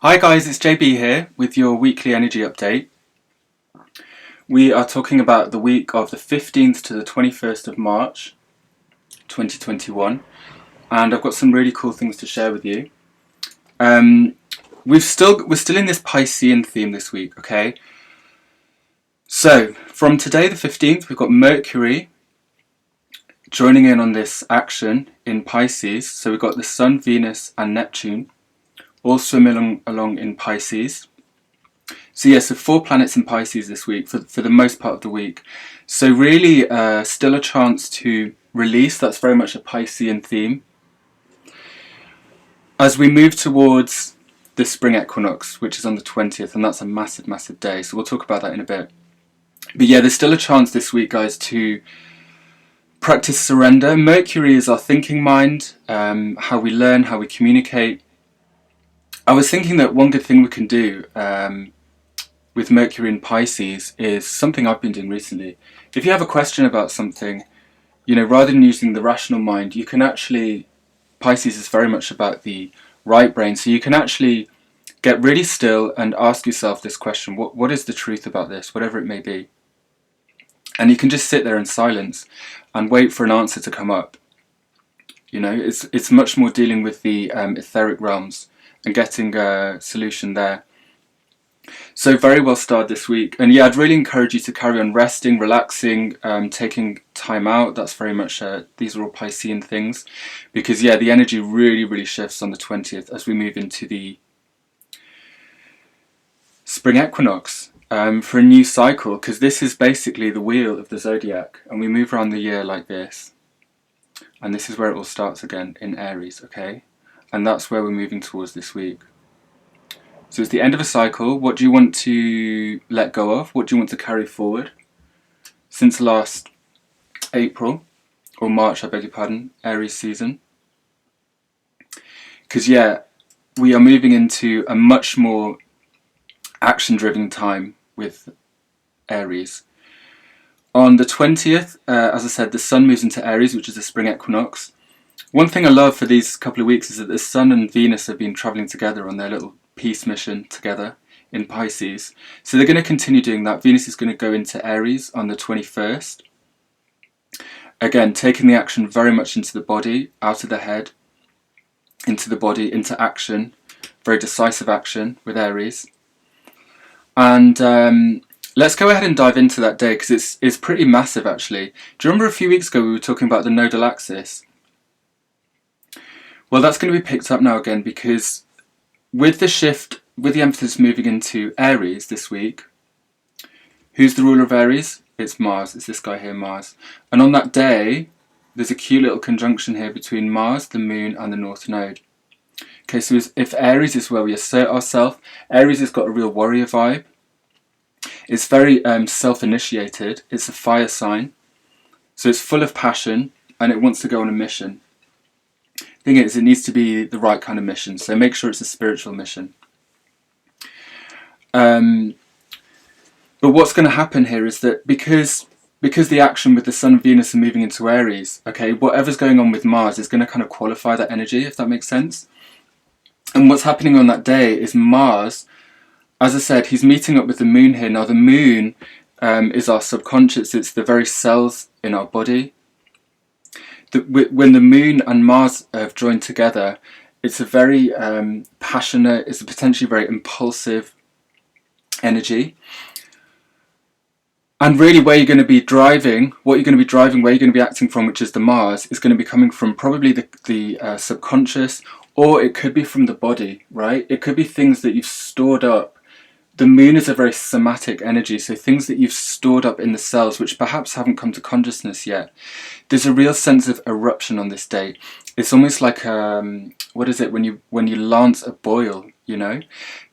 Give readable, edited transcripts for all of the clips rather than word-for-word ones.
Hi guys, it's JB here with your weekly energy update. We are talking about the week of the 15th to the 21st of March 2021, and I've got some really cool things to share with you. Um, we're still in this Piscean theme this week, okay? So from today the 15th, we've got Mercury joining in on this action in Pisces. So we've got the Sun, Venus, and Neptune all swimming along in Pisces. So 4 planets in Pisces this week for the most part of the week. So really still a chance to release. That's very much a Piscean theme. As we move towards the spring equinox, which is on the 20th, and that's a massive, massive day. So we'll talk about that in a bit. But yeah, there's still a chance this week, guys, to practice surrender. Mercury is our thinking mind, how we learn, how we communicate. I was thinking that one good thing we can do with Mercury in Pisces is something I've been doing recently. If you have a question about something, rather than using the rational mind, you can actually, Pisces is very much about the right brain, so you can actually get really still and ask yourself this question: what is the truth about this, whatever it may be? And you can just sit there in silence and wait for an answer to come up. It's much more dealing with the etheric realms and getting a solution there. So very well started this week, and yeah, I'd really encourage you to carry on resting, relaxing, taking time out. That's very much these are all Piscean things, because yeah, the energy really shifts on the 20th as we move into the spring equinox for a new cycle, because this is basically the wheel of the zodiac, and we move around the year like this, and this is where it all starts again in Aries, okay, and that's where we're moving towards this week. So it's the end of a cycle. What do you want to let go of? What do you want to carry forward? Since last April, or March, I beg your pardon, Aries season. Because yeah, we are moving into a much more action-driven time with Aries. On the 20th, as I said, the Sun moves into Aries, which is the spring equinox. One thing I love for these couple of weeks is that the Sun and Venus have been travelling together on their little peace mission together in Pisces. So they're going to continue doing that. Venus is going to go into Aries on the 21st. Again, taking the action very much into the body, out of the head, into the body, into action. Very decisive action with Aries. And let's go ahead and dive into that day, because it's pretty massive actually. Do you remember a few weeks ago we were talking about the nodal axis? Well, that's going to be picked up now again, because with the shift, with the emphasis moving into Aries this week, who's the ruler of Aries? It's Mars. It's this guy here, Mars. And on that day, there's a cute little conjunction here between Mars, the Moon, and the North Node. Okay, so if Aries is where we assert ourselves, Aries has got a real warrior vibe. It's very self-initiated. It's a fire sign. So it's full of passion, and it wants to go on a mission. Thing is, it needs to be the right kind of mission, so make sure it's a spiritual mission. But what's going to happen here is that because the action with the Sun and Venus are moving into Aries, okay, whatever's going on with Mars is going to kind of qualify that energy, if that makes sense. And what's happening on that day is Mars, as I said, he's meeting up with the Moon here. Now the Moon is our subconscious, it's the very cells in our body. When the Moon and Mars have joined together, it's a very passionate, it's a potentially very impulsive energy. And really where you're going to be driving, where you're going to be acting from, which is the Mars, is going to be coming from probably the subconscious, or it could be from the body, right? It could be things that you've stored up. The Moon is a very somatic energy, so things that you've stored up in the cells which perhaps haven't come to consciousness yet. There's a real sense of eruption on this day. It's almost like what is it when you lance a boil,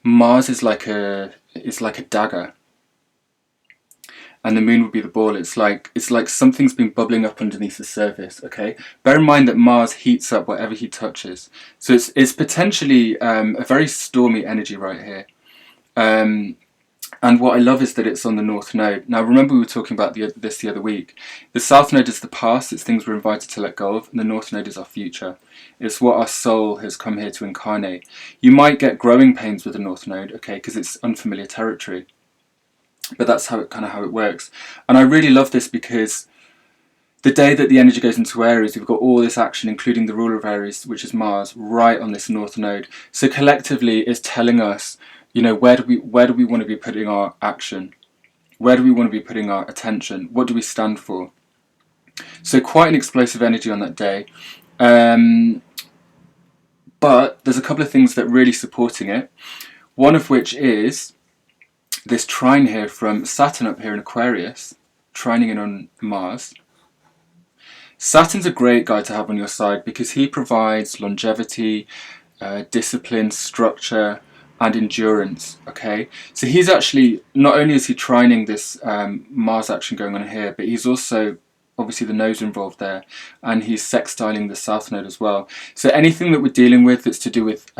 Mars is like a dagger, and the Moon would be the ball. It's like something's been bubbling up underneath the surface, okay? Bear in mind that Mars heats up whatever he touches. So it's potentially a very stormy energy right here. And And what I love is that it's on the North Node. Now remember we were talking about this the other week. The South Node is the past, it's things we're invited to let go of, and the North Node is our future. It's what our soul has come here to incarnate. You might get growing pains with the North Node, okay, because it's unfamiliar territory. But that's how it works. And I really love this because the day that the energy goes into Aries, we've got all this action, including the ruler of Aries, which is Mars, right on this North Node. So collectively, it's telling us, you know, where do we want to be putting our action? Where do we want to be putting our attention? What do we stand for? So quite an explosive energy on that day. But there's a couple of things that are really supporting it. One of which is this trine here from Saturn up here in Aquarius, trining in on Mars. Saturn's a great guy to have on your side because he provides longevity, discipline, structure, and endurance. Okay, so he's actually, not only is he trining this Mars action going on here, but he's also, obviously the nodes are involved there, and he's sextiling the South Node as well. So anything that we're dealing with that's to do with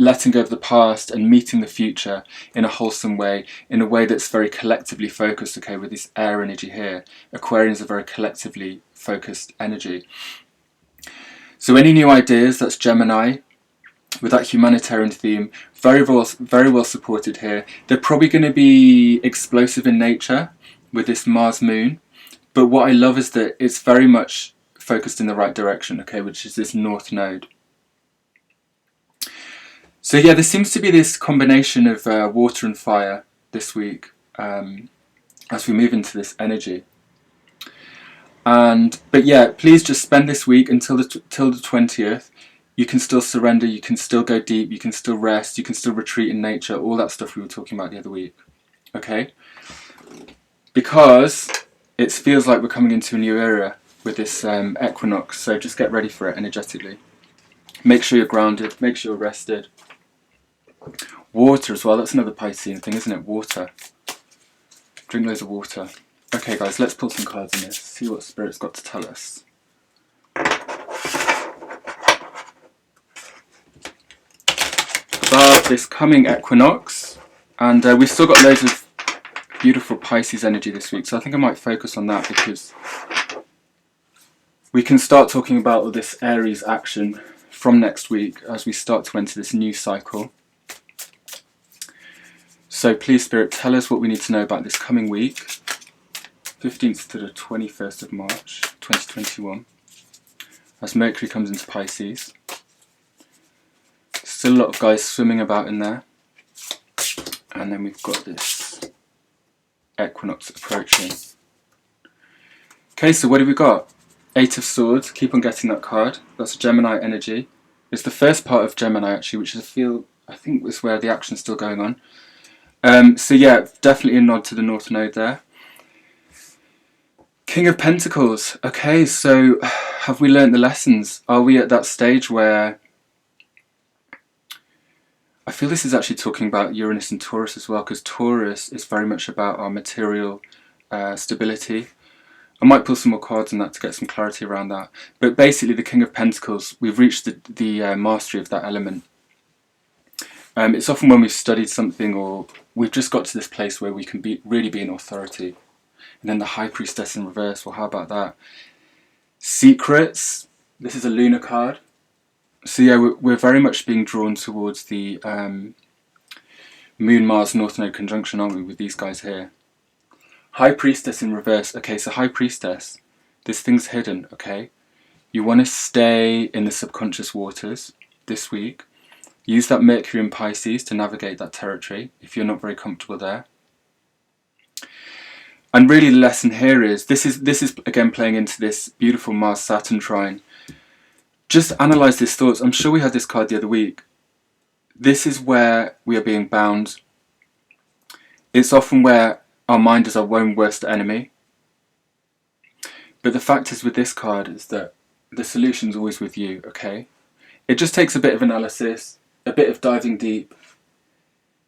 letting go of the past and meeting the future in a wholesome way, in a way that's very collectively focused, okay, with this air energy here. Aquarian is a very collectively focused energy. So any new ideas, that's Gemini, with that humanitarian theme, very well supported here. They're probably going to be explosive in nature with this Mars moon, but what I love is that it's very much focused in the right direction, okay, which is this North Node. So yeah, there seems to be this combination of water and fire this week as we move into this energy. But yeah, please just spend this week until the 20th. You can still surrender, you can still go deep, you can still rest, you can still retreat in nature, all that stuff we were talking about the other week. Okay? Because it feels like we're coming into a new era with this equinox, so just get ready for it energetically. Make sure you're grounded, make sure you're rested. Water as well, that's another Piscean thing, isn't it? Water. Drink loads of water. Okay guys, let's pull some cards in this, see what Spirit's got to tell us. About this coming equinox, and we've still got loads of beautiful Pisces energy this week, so I think I might focus on that because we can start talking about all this Aries action from next week as we start to enter this new cycle. So please Spirit, tell us what we need to know about this coming week, 15th to the 21st of March 2021, as Mercury comes into Pisces. Still a lot of guys swimming about in there, and then we've got this equinox approaching. Okay, so what have we got? Eight of Swords, keep on getting that card. That's Gemini energy. It's the first part of Gemini actually, which I think is where the action's still going on. So yeah, definitely a nod to the North Node there. King of Pentacles. Okay, so have we learnt the lessons? Are we at that stage where... I feel this is actually talking about Uranus and Taurus as well, because Taurus is very much about our material stability. I might pull some more cards on that to get some clarity around that. But basically the King of Pentacles, we've reached the mastery of that element. It's often when we've studied something or we've just got to this place where we can really be an authority. And then the High Priestess in reverse, well how about that? Secrets, this is a lunar card. So yeah, we're very much being drawn towards the Moon-Mars North Node conjunction, aren't we, with these guys here. High Priestess in reverse. Okay, so High Priestess, this thing's hidden, okay? You want to stay in the subconscious waters this week. Use that Mercury in Pisces to navigate that territory if you're not very comfortable there. And really the lesson here is, this is again playing into this beautiful Mars-Saturn trine. Just analyse these thoughts. I'm sure we had this card the other week. This is where we are being bound. It's often where our mind is our own worst enemy. But the fact is with this card is that the solution's always with you, okay? It just takes a bit of analysis, a bit of diving deep,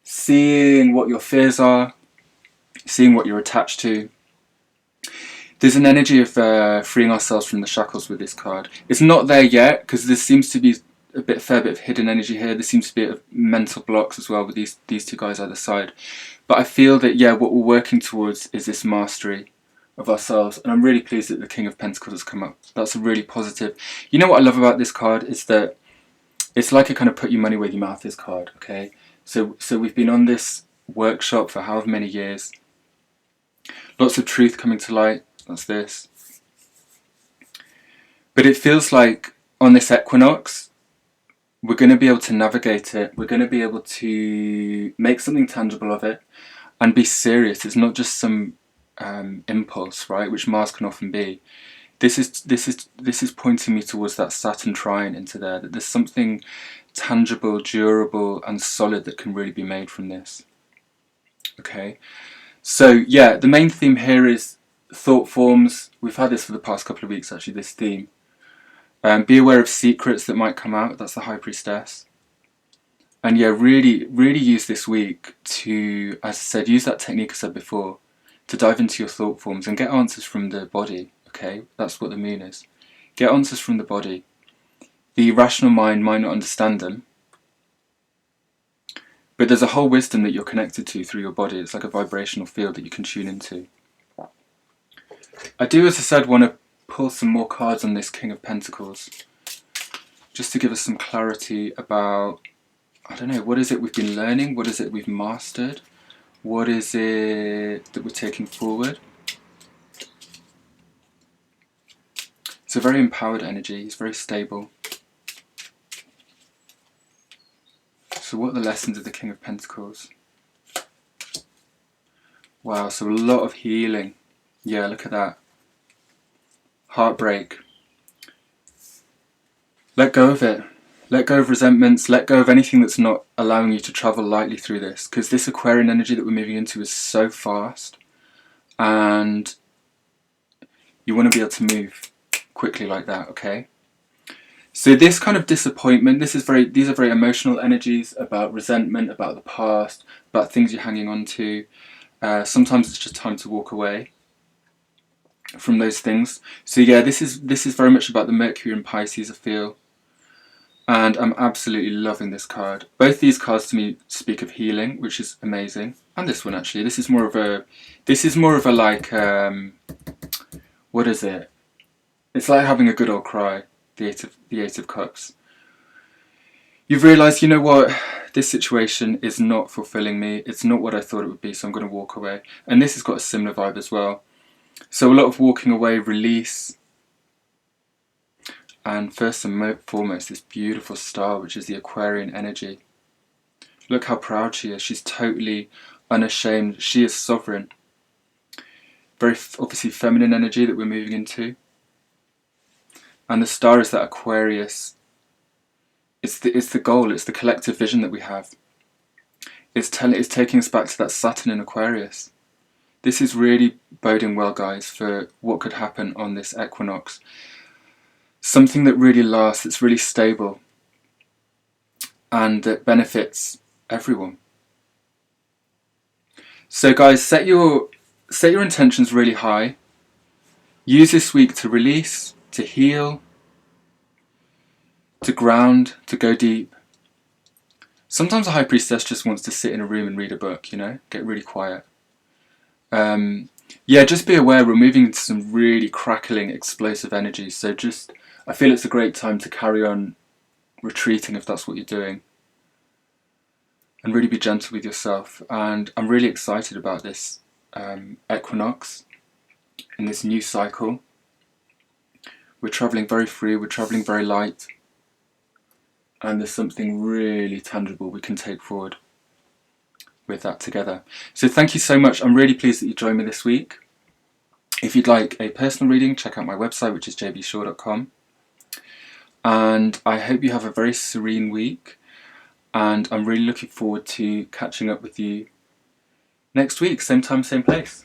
seeing what your fears are, seeing what you're attached to. There's an energy of freeing ourselves from the shackles with this card. It's not there yet, because there seems to be fair bit of hidden energy here. There seems to be a bit of mental blocks as well with these two guys either side. But I feel that, yeah, what we're working towards is this mastery of ourselves, and I'm really pleased that the King of Pentacles has come up. That's a really positive. You know what I love about this card is that it's like a kind of put your money where your mouth is card, okay? So we've been on this workshop for however many years. Lots of truth coming to light. That's this. But it feels like on this equinox, we're going to be able to navigate it. We're going to be able to make something tangible of it and be serious. It's not just some impulse, right? Which Mars can often be. This is pointing me towards that Saturn trine into there. That there's something tangible, durable, and solid that can really be made from this. Okay. So yeah, the main theme here is thought forms. We've had this for the past couple of weeks, actually. This theme. Be aware of secrets that might come out. That's the High Priestess. And yeah, really use this week to, as I said, use that technique I said before, to dive into your thought forms and get answers from the body, okay? That's what the moon is. Get answers from the body. The rational mind might not understand them, but there's a whole wisdom that you're connected to through your body. It's like a vibrational field that you can tune into. I do, as I said, want to pull some more cards on this King of Pentacles, just to give us some clarity about, I don't know, what is it we've been learning? What is it we've mastered? What is it that we're taking forward? It's a very empowered energy. It's very stable. So what are the lessons of the King of Pentacles? Wow, so a lot of healing. Yeah, look at that. Heartbreak. Let go of it. Let go of resentments. Let go of anything that's not allowing you to travel lightly through this. Because this Aquarian energy that we're moving into is so fast. And you want to be able to move quickly like that, okay? So this kind of disappointment, these are very emotional energies about resentment, about the past, about things you're hanging on to. Sometimes it's just time to walk away from those things. So yeah, this is very much about the Mercury and Pisces, I feel. And I'm absolutely loving this card. Both these cards to me speak of healing, which is amazing. And this one actually. This is more of a like what is it? It's like having a good old cry, the Eight of Cups. You've realised, you know what, this situation is not fulfilling me. It's not what I thought it would be, so I'm going to walk away. And this has got a similar vibe as well. So a lot of walking away, release, and first and foremost this beautiful star, which is the Aquarian energy. Look how proud she is. She's totally unashamed. She is sovereign. Very obviously feminine energy that we're moving into. And the star is that Aquarius. It's the goal. It's the collective vision that we have. It's taking us back to that Saturn in Aquarius. This is really boding well, guys, for what could happen on this equinox. Something that really lasts, that's really stable, and that benefits everyone. So guys, set your intentions really high. Use this week to release, to heal, to ground, to go deep. Sometimes a High Priestess just wants to sit in a room and read a book, you know, get really quiet. Yeah, just be aware we're moving into some really crackling, explosive energies. So I feel it's a great time to carry on retreating if that's what you're doing. And really be gentle with yourself. And I'm really excited about this equinox in this new cycle. We're travelling very free, we're travelling very light. And there's something really tangible we can take forward with that together. So thank you so much. I'm really pleased that you joined me this week. If you'd like a personal reading, check out my website, which is jbshaw.com. And I hope you have a very serene week. And I'm really looking forward to catching up with you next week, same time, same place.